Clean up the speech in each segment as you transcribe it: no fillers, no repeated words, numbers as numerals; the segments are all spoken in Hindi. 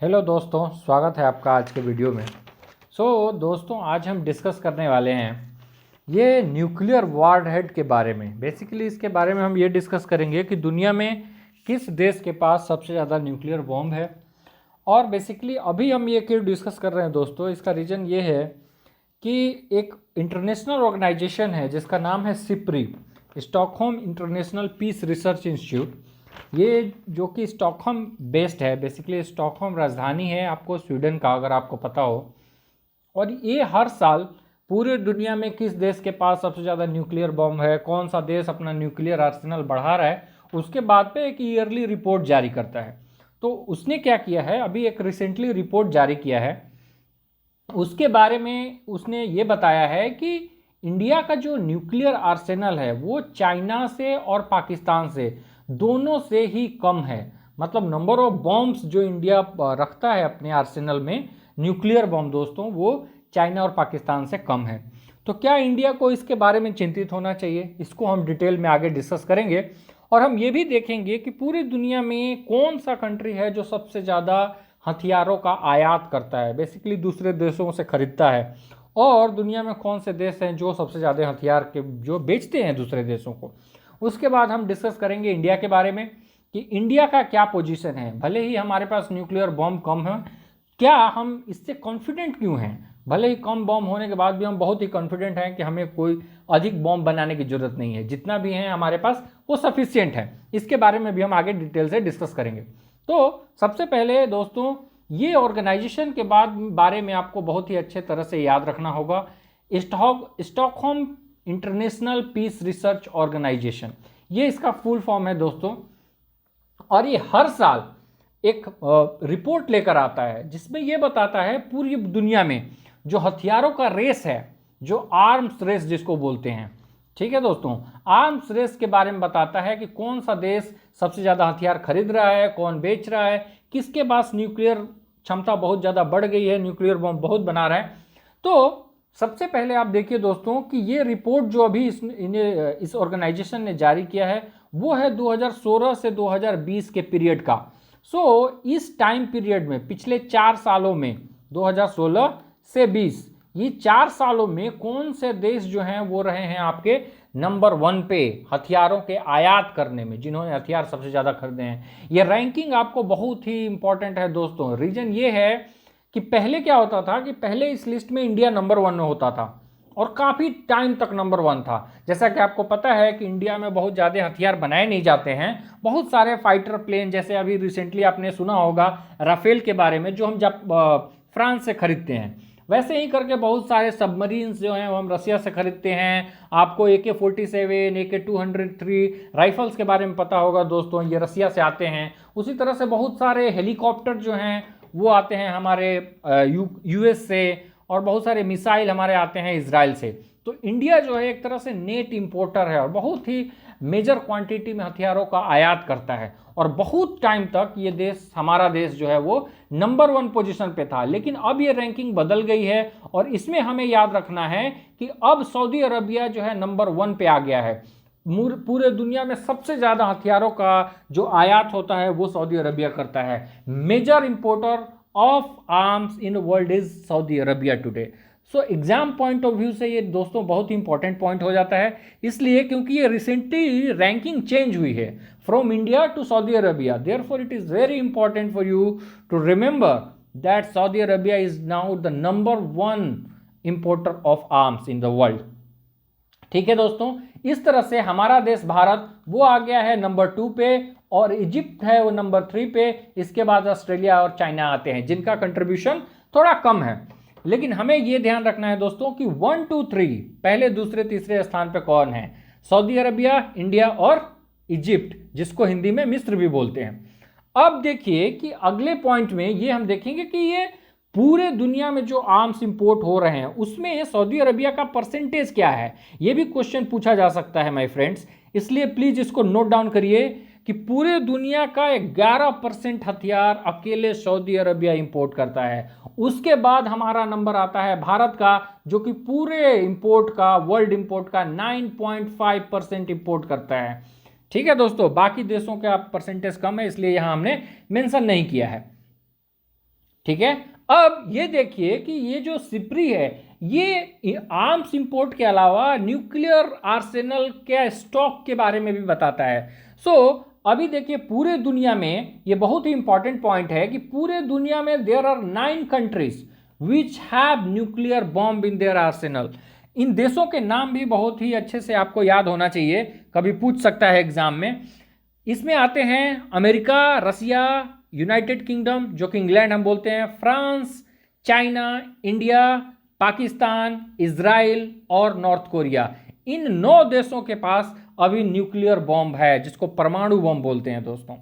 हेलो दोस्तों, स्वागत है आपका आज के वीडियो में। दोस्तों आज हम डिस्कस करने वाले हैं ये न्यूक्लियर वॉरहेड के बारे में। बेसिकली इसके बारे में हम ये डिस्कस करेंगे कि दुनिया में किस देश के पास सबसे ज़्यादा न्यूक्लियर बॉम्ब है। और बेसिकली अभी हम ये क्यों डिस्कस कर रहे हैं दोस्तों, इसका रीज़न ये है कि एक इंटरनेशनल ऑर्गेनाइजेशन है जिसका नाम है SIPRI, Stockholm International Peace Research Institute. ये जो कि स्टॉकहोम बेस्ड है, बेसिकली स्टॉकहोम राजधानी है आपको स्वीडन का, अगर आपको पता हो। और ये हर साल पूरे दुनिया में किस देश के पास सबसे ज़्यादा न्यूक्लियर बॉम्ब है, कौन सा देश अपना न्यूक्लियर आर्सेनल बढ़ा रहा है, उसके बाद पे एक ईयरली रिपोर्ट जारी करता है। तो उसने क्या किया है, अभी एक रिसेंटली रिपोर्ट जारी किया है, उसके बारे में उसने ये बताया है कि इंडिया का जो न्यूक्लियर आर्सेनल है वो चाइना से और पाकिस्तान से दोनों से ही कम है। मतलब नंबर ऑफ बॉम्ब्स जो इंडिया रखता है अपने आर्सेनल में, न्यूक्लियर बॉम्ब दोस्तों, वो चाइना और पाकिस्तान से कम है। तो क्या इंडिया को इसके बारे में चिंतित होना चाहिए, इसको हम डिटेल में आगे डिस्कस करेंगे। और हम ये भी देखेंगे कि पूरी दुनिया में कौन सा कंट्री है जो सबसे ज़्यादा हथियारों का आयात करता है, बेसिकली दूसरे देशों से खरीदता है, और दुनिया में कौन से देश हैं जो सबसे ज़्यादा हथियार के जो बेचते हैं दूसरे देशों को। उसके बाद हम डिस्कस करेंगे इंडिया के बारे में कि इंडिया का क्या पोजीशन है। भले ही हमारे पास न्यूक्लियर बॉम्ब कम है, क्या हम इससे कॉन्फिडेंट क्यों हैं। भले ही कम बॉम्ब होने के बाद भी हम बहुत ही कॉन्फिडेंट हैं कि हमें कोई अधिक बॉम्ब बनाने की जरूरत नहीं है, जितना भी है हमारे पास वो सफिशियंट है। इसके बारे में भी हम आगे डिटेल से डिस्कस करेंगे। तो सबसे पहले दोस्तों, ये ऑर्गेनाइजेशन के बारे में आपको बहुत ही अच्छे तरह से याद रखना होगा। Stockholm International Peace Research Organisation, ये इसका फुल फॉर्म है दोस्तों। और ये हर साल एक रिपोर्ट लेकर आता है जिसमें ये बताता है पूरी दुनिया में जो हथियारों का रेस है, जो आर्म्स रेस जिसको बोलते हैं, ठीक है दोस्तों, आर्म्स रेस के बारे में बताता है कि कौन सा देश सबसे ज़्यादा हथियार खरीद रहा है, कौन बेच रहा है, किसके पास न्यूक्लियर क्षमता बहुत ज़्यादा बढ़ गई है, न्यूक्लियर बॉम्ब बहुत बना रहा है। तो सबसे पहले आप देखिए दोस्तों कि ये रिपोर्ट जो अभी इस ऑर्गेनाइजेशन ने जारी किया है वो है 2016 से 2020 के पीरियड का। इस टाइम पीरियड में पिछले 4 सालों में 2016 से 20, ये 4 सालों में कौन से देश जो हैं वो रहे हैं आपके नंबर 1 पे हथियारों के आयात करने में, जिन्होंने हथियार सबसे ज़्यादा खरीदे हैं। ये रैंकिंग आपको बहुत ही इंपॉर्टेंट है दोस्तों। रीजन ये है कि पहले क्या होता था कि पहले इस लिस्ट में इंडिया नंबर 1 में होता था और काफ़ी टाइम तक नंबर 1 था। जैसा कि आपको पता है कि इंडिया में बहुत ज़्यादा हथियार बनाए नहीं जाते हैं। बहुत सारे फाइटर प्लेन, जैसे अभी रिसेंटली आपने सुना होगा राफेल के बारे में, जो हम जब फ्रांस से खरीदते हैं, वैसे ही करके बहुत सारे सबमरीन्स जो हैं वो हम रसिया से खरीदते हैं। आपको AK-47, AK-203 राइफल्स के बारे में पता होगा दोस्तों, ये रसिया से आते हैं। उसी तरह से बहुत सारे हेलीकॉप्टर जो हैं वो आते हैं हमारे US से, और बहुत सारे मिसाइल हमारे आते हैं इजराइल से। तो इंडिया जो है एक तरह से नेट इंपोर्टर है और बहुत ही मेजर क्वांटिटी में हथियारों का आयात करता है। और बहुत टाइम तक ये देश, हमारा देश जो है वो नंबर 1 पोजीशन पे था। लेकिन अब ये रैंकिंग बदल गई है और इसमें हमें याद रखना है कि अब सऊदी अरबिया जो है नंबर 1 पे आ गया है। पूरे दुनिया में सबसे ज़्यादा हथियारों का जो आयात होता है वो सऊदी अरबिया करता है। Major importer of arms in world is Saudi Arabia today. Exam point of view से ये दोस्तों बहुत ही इंपॉर्टेंट पॉइंट हो जाता है, इसलिए क्योंकि ये रिसेंटली रैंकिंग चेंज हुई है from India to Saudi Arabia. Therefore it is very important for you to remember that Saudi Arabia is now the number 1 importer of arms in the world. ठीक है दोस्तों, इस तरह से हमारा देश भारत वो आ गया है नंबर 2 पे, और इजिप्ट है वो नंबर 3 पे। इसके बाद ऑस्ट्रेलिया और चाइना आते हैं जिनका कंट्रीब्यूशन थोड़ा कम है। लेकिन हमें ये ध्यान रखना है दोस्तों कि 1, 2, 3 पहले, दूसरे, तीसरे स्थान पे कौन है? सऊदी अरबिया, इंडिया और इजिप्ट, जिसको हिंदी में मिस्र भी बोलते हैं। अब देखिए कि अगले पॉइंट में ये हम देखेंगे कि ये पूरे दुनिया में जो आर्म्स इंपोर्ट हो रहे हैं उसमें सऊदी अरबिया का परसेंटेज क्या है, ये भी क्वेश्चन पूछा जा सकता है माय फ्रेंड्स। इसलिए प्लीज इसको नोट डाउन करिए कि पूरे दुनिया का 11% हथियार अकेले सऊदी अरबिया इंपोर्ट करता है। उसके बाद हमारा नंबर आता है भारत का, जो कि पूरे इंपोर्ट का, वर्ल्ड इंपोर्ट का 9.5% इंपोर्ट करता है। ठीक है दोस्तों, बाकी देशों का परसेंटेज कम है इसलिए यहां हमने मेंशन नहीं किया है। ठीक है। अब ये देखिए कि ये जो सिप्री है ये आर्म्स इंपोर्ट के अलावा न्यूक्लियर आर्सेनल के स्टॉक के बारे में भी बताता है। सो अभी देखिए पूरे दुनिया में, ये बहुत ही इंपॉर्टेंट पॉइंट है कि पूरे दुनिया में there are 9 countries which have nuclear bomb in their arsenal. इन देशों के नाम भी बहुत ही अच्छे से आपको याद होना चाहिए, कभी पूछ सकता है एग्जाम में। इसमें आते हैं अमेरिका, रसिया, यूनाइटेड किंगडम जो कि इंग्लैंड हम बोलते हैं, France, China, India, Pakistan, Israel और नॉर्थ कोरिया। इन 9 देशों के पास अभी न्यूक्लियर बॉम्ब है जिसको परमाणु बॉम्ब बोलते हैं दोस्तों,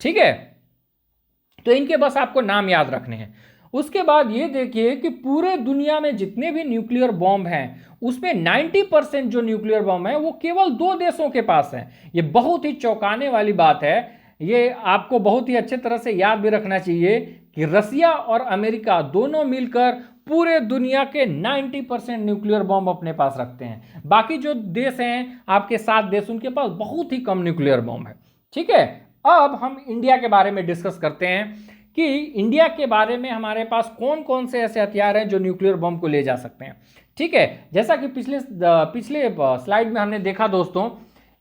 ठीक है। तो इनके बस आपको नाम याद रखने हैं। उसके बाद ये देखिए कि पूरे दुनिया में जितने भी न्यूक्लियर बॉम्ब हैं उसमें 90% जो न्यूक्लियर बॉम्ब है वो केवल 2 देशों के पास है। ये बहुत ही चौंकाने वाली बात है। ये आपको बहुत ही अच्छे तरह से याद भी रखना चाहिए कि रसिया और अमेरिका दोनों मिलकर पूरे दुनिया के 90% न्यूक्लियर बॉम्ब अपने पास रखते हैं। बाकी जो देश हैं आपके 7 देश, उनके पास बहुत ही कम न्यूक्लियर बॉम्ब है, ठीक है। अब हम इंडिया के बारे में डिस्कस करते हैं कि इंडिया के बारे में हमारे पास कौन कौन से ऐसे हथियार हैं जो न्यूक्लियर बॉम्ब को ले जा सकते हैं, ठीक है। जैसा कि पिछले स्लाइड में हमने देखा दोस्तों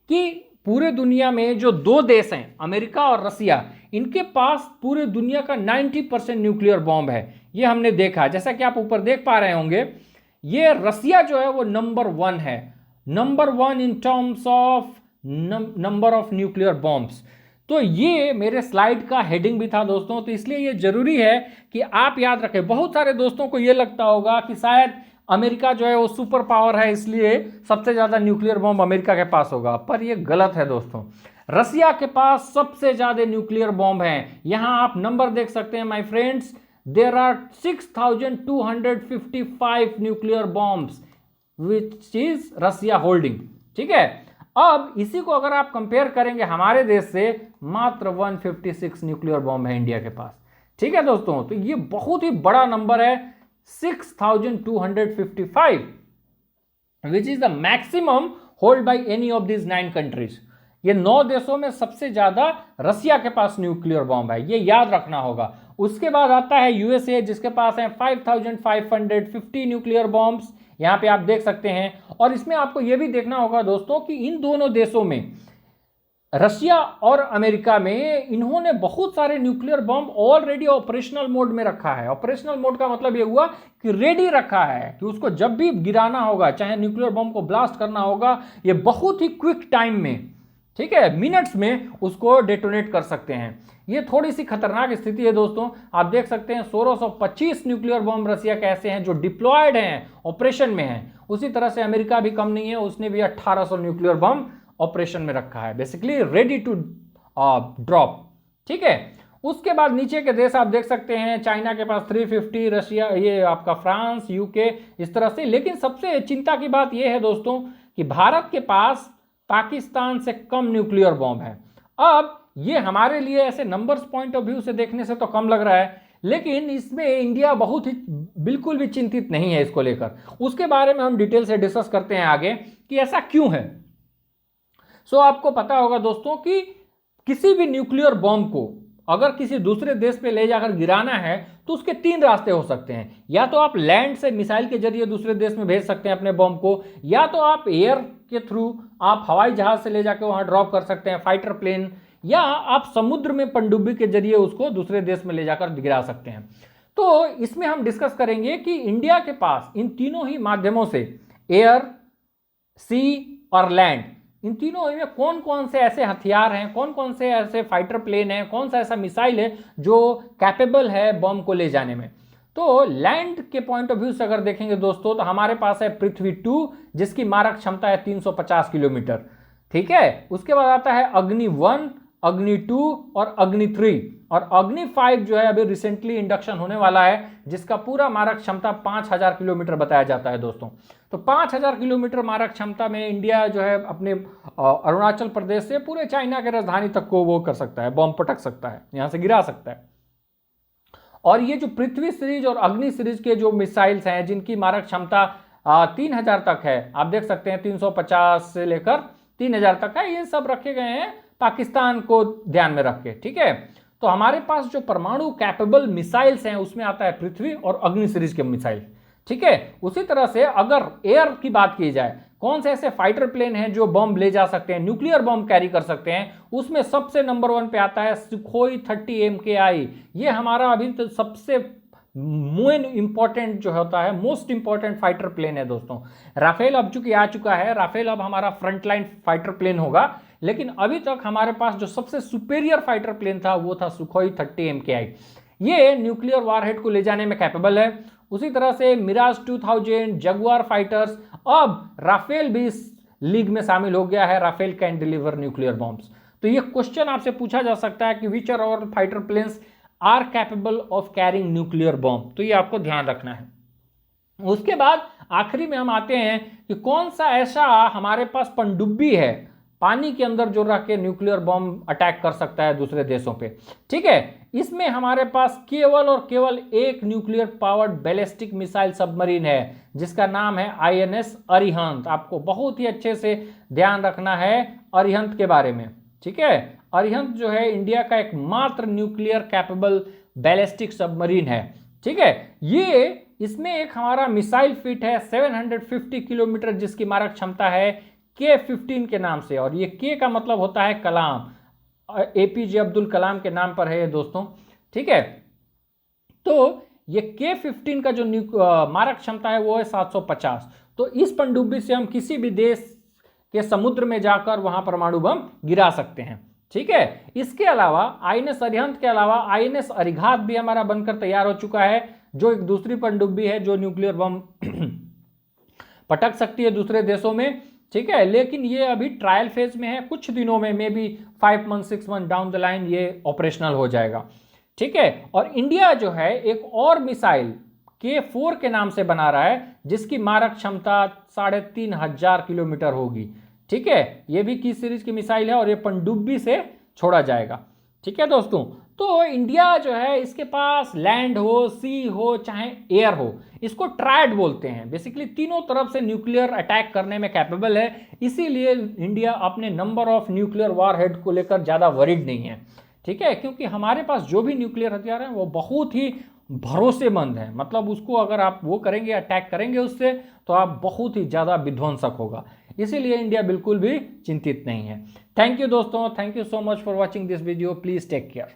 कि पूरे दुनिया में जो 2 देश हैं अमेरिका और रसिया, इनके पास पूरे दुनिया का 90% न्यूक्लियर बॉम्ब है। ये हमने देखा, जैसा कि आप ऊपर देख पा रहे होंगे, ये रसिया जो है वो नंबर 1 है, number 1 in terms of number of nuclear bombs. तो ये मेरे स्लाइड का हेडिंग भी था दोस्तों, तो इसलिए ये जरूरी है कि आप याद रखें। बहुत सारे दोस्तों को ये लगता होगा कि शायद अमेरिका जो है वो सुपर पावर है इसलिए सबसे ज़्यादा न्यूक्लियर बॉम्ब अमेरिका के पास होगा, पर ये गलत है दोस्तों। रसिया के पास सबसे ज़्यादा न्यूक्लियर बॉम्ब हैं। यहाँ आप नंबर देख सकते हैं my friends, there are 6255 nuclear bombs which is Russia holding, ठीक है। अब इसी को अगर आप कंपेयर करेंगे हमारे देश से, मात्र 156 न्यूक्लियर बॉम्ब है इंडिया के पास, ठीक है दोस्तों। तो ये बहुत ही बड़ा नंबर है, 6255, which is the maximum hold by any of this 9 countries. ये 9 देशों में सबसे ज्यादा रसिया के पास न्यूक्लियर बॉम्ब है, ये याद रखना होगा। उसके बाद आता है यूएसए जिसके पास है 5550 न्यूक्लियर बॉम्ब्स, यहां पे आप देख सकते हैं। और इसमें आपको यह भी देखना होगा दोस्तों कि इन दोनों देशों में, रशिया और अमेरिका में, इन्होंने बहुत सारे nuclear bomb already operational mode में रखा है। ऑपरेशनल मोड का मतलब ये हुआ कि रेडी रखा है कि उसको जब भी गिराना होगा, चाहे न्यूक्लियर बॉम्ब को ब्लास्ट करना होगा, ये बहुत ही क्विक टाइम में, ठीक है, मिनट्स में उसको डेटोनेट कर सकते हैं। ये थोड़ी सी खतरनाक स्थिति है दोस्तों। आप देख सकते हैं 1625 न्यूक्लियर बॉम्ब रसिया के ऐसे हैं जो डिप्लॉयड हैं, ऑपरेशन में हैं। उसी तरह से अमेरिका भी कम नहीं है, उसने भी 1800 न्यूक्लियर बॉम्ब ऑपरेशन में रखा है, बेसिकली रेडी टू ड्रॉप, ठीक है। उसके बाद नीचे के देश आप देख सकते हैं, चाइना के पास 350, रशिया, ये आपका फ्रांस, यूके, इस तरह से। लेकिन सबसे चिंता की बात यह है दोस्तों कि भारत के पास पाकिस्तान से कम न्यूक्लियर बॉम्ब है। अब ये हमारे लिए ऐसे नंबर्स पॉइंट ऑफ व्यू से देखने से तो कम लग रहा है, लेकिन इसमें इंडिया बहुत ही बिल्कुल भी चिंतित नहीं है इसको लेकर। उसके बारे में हम डिटेल से डिस्कस करते हैं आगे कि ऐसा क्यों है। सो आपको पता होगा दोस्तों कि किसी भी न्यूक्लियर बॉम्ब को अगर किसी दूसरे देश पे ले जाकर गिराना है तो उसके 3 रास्ते हो सकते हैं। या तो आप लैंड से मिसाइल के जरिए दूसरे देश में भेज सकते हैं अपने बॉम्ब को, या तो आप एयर के थ्रू, आप हवाई जहाज से ले जाकर वहां ड्रॉप कर सकते हैं, फाइटर प्लेन, या आप समुद्र में पनडुब्बी के जरिए उसको दूसरे देश में ले जाकर गिरा सकते हैं। तो इसमें हम डिस्कस करेंगे कि इंडिया के पास इन तीनों ही माध्यमों से, एयर, सी और लैंड, इन तीनों में कौन कौन से ऐसे हथियार हैं, कौन कौन से ऐसे फाइटर प्लेन हैं, कौन सा ऐसा मिसाइल है जो कैपेबल है बॉम्ब को ले जाने में। तो लैंड के पॉइंट ऑफ व्यू से अगर देखेंगे दोस्तों तो हमारे पास है पृथ्वी 2 जिसकी मारक क्षमता है 350 किलोमीटर, ठीक है। उसके बाद आता है अग्नि 1, अग्नि 2 और अग्नि 3, और अग्नि 5 जो है अभी रिसेंटली इंडक्शन होने वाला है जिसका पूरा मारक क्षमता 5000 किलोमीटर बताया जाता है दोस्तों। तो 5000 किलोमीटर मारक क्षमता में इंडिया जो है अपने अरुणाचल प्रदेश से पूरे चाइना के राजधानी तक को वो कर सकता है, बॉम्ब पटक सकता है, यहां से गिरा सकता है। और ये जो पृथ्वी सीरीज और अग्नि सीरीज के जो मिसाइल्स हैं जिनकी मारक क्षमता 3000 तक है, आप देख सकते हैं 350 से लेकर 3000 तक है, ये सब रखे गए हैं पाकिस्तान को ध्यान में रख के, ठीक है। तो हमारे पास जो परमाणु कैपेबल मिसाइल्स हैं उसमें आता है पृथ्वी और अग्नि सीरीज के मिसाइल, ठीक है। उसी तरह से अगर एयर की बात की जाए, कौन से ऐसे फाइटर प्लेन हैं जो बम ले जा सकते हैं, न्यूक्लियर बम कैरी कर सकते हैं, उसमें सबसे नंबर 1 पे आता है सुखोई 30 MKI। ये हमारा अभी तो सबसे मेन इंपॉर्टेंट जो होता है, मोस्ट इंपॉर्टेंट फाइटर प्लेन है दोस्तों। राफेल अब चूंकि आ चुका है, राफेल अब हमारा फ्रंटलाइन फाइटर प्लेन होगा, लेकिन अभी तक हमारे पास जो सबसे सुपेरियर फाइटर प्लेन था वो था सुखोई 30 MKI। ये न्यूक्लियर वारहेड को ले जाने में कैपेबल है। उसी तरह से मिराज 2000, जगुआर फाइटर्स, अब राफेल भी इस लीग में शामिल हो गया है। Rafale can deliver nuclear bombs. तो ये क्वेश्चन आपसे पूछा जा सकता है कि which are our fighter planes are capable of carrying nuclear bomb, तो ये आपको ध्यान रखना है। उसके बाद आखिरी में हम आते हैं कि कौन सा ऐसा हमारे पास पनडुब्बी है पानी के अंदर जो रह के न्यूक्लियर बॉम्ब अटैक कर सकता है दूसरे देशों पे, ठीक है। इसमें हमारे पास केवल और केवल एक nuclear powered ballistic missile submarine है जिसका नाम है INS अरिहंत। आपको बहुत ही अच्छे से ध्यान रखना है अरिहंत के बारे में, ठीक है। अरिहंत जो है इंडिया का एकमात्र न्यूक्लियर कैपेबल बैलिस्टिक सबमरीन है, ठीक है। ये इसमें एक हमारा मिसाइल फिट है 750 किलोमीटर जिसकी मारक क्षमता है K-15 के नाम से, और ये K का मतलब होता है कलाम, APJ अब्दुल कलाम के नाम पर है ये दोस्तों, ठीक है। तो ये K-15 का जो मारक क्षमता है वो है 750। तो इस पनडुब्बी से हम किसी भी देश के समुद्र में जाकर वहां परमाणु बम गिरा सकते हैं, ठीक है। इसके अलावा INS अरिहंत के अलावा INS अरिघात भी हमारा बनकर तैयार हो चुका है, जो एक दूसरी पनडुब्बी है जो न्यूक्लियर बम पटक सकती है दूसरे देशों में, ठीक है। लेकिन ये अभी ट्रायल फेज में है, कुछ दिनों में, may be 5 month 6 month down the line ये ऑपरेशनल हो जाएगा, ठीक है। और इंडिया जो है एक और मिसाइल K4 के नाम से बना रहा है जिसकी मारक क्षमता 3500 किलोमीटर होगी, ठीक है। ये भी की सीरीज की मिसाइल है और ये पनडुब्बी से छोड़ा जाएगा, ठीक है दोस्तों। तो इंडिया जो है इसके पास लैंड हो, सी हो, चाहे एयर हो, इसको ट्रायड बोलते हैं। बेसिकली तीनों तरफ से न्यूक्लियर अटैक करने में कैपेबल है, इसीलिए इंडिया अपने नंबर ऑफ न्यूक्लियर वारहेड को लेकर ज़्यादा वरीड नहीं है, ठीक है। क्योंकि हमारे पास जो भी न्यूक्लियर हथियार हैं वो बहुत ही भरोसेमंद है, मतलब उसको अगर आप वो करेंगे, अटैक करेंगे उससे, तो आप बहुत ही ज़्यादा विध्वंसक होगा। इसीलिए इंडिया बिल्कुल भी चिंतित नहीं है। थैंक यू दोस्तों, thank you so much for watching this video. Please take care.